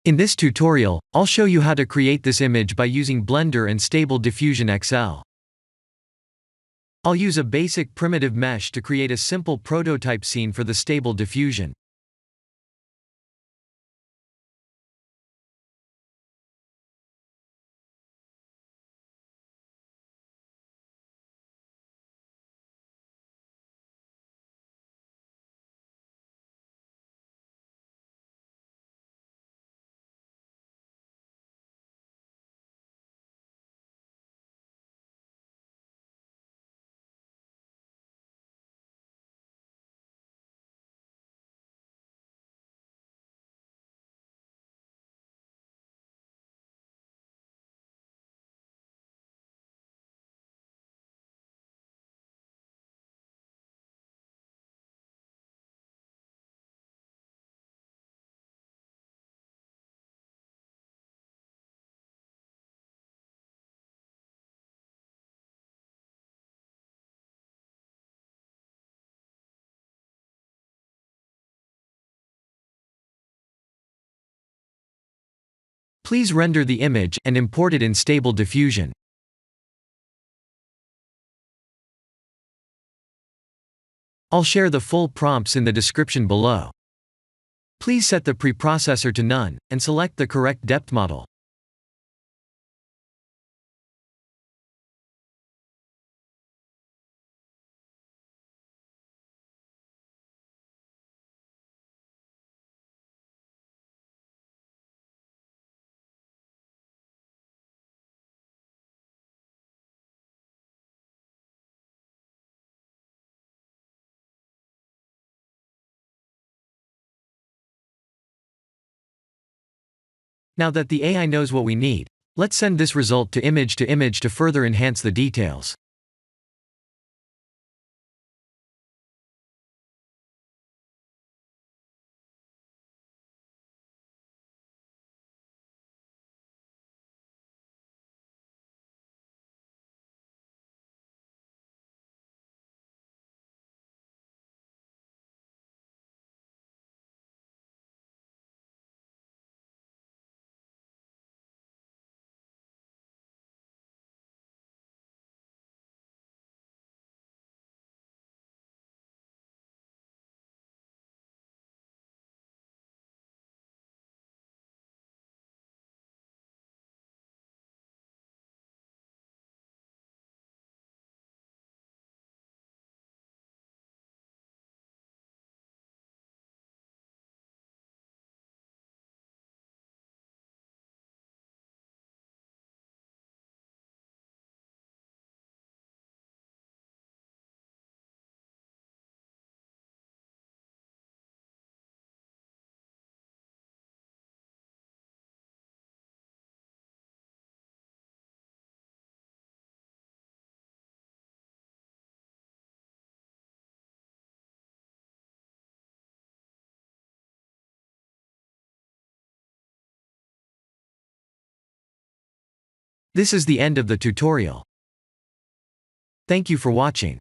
In this tutorial, I'll show you how to create this image by using Blender and Stable Diffusion XL. I'll use a basic primitive mesh to create a simple prototype scene for the Stable Diffusion. Please render the image and import it in Stable Diffusion. I'll share the full prompts in the description below. Please set the preprocessor to none, and select the correct depth model. Now that the AI knows what we need, let's send this result to image to further enhance the details. This is the end of the tutorial. Thank you for watching.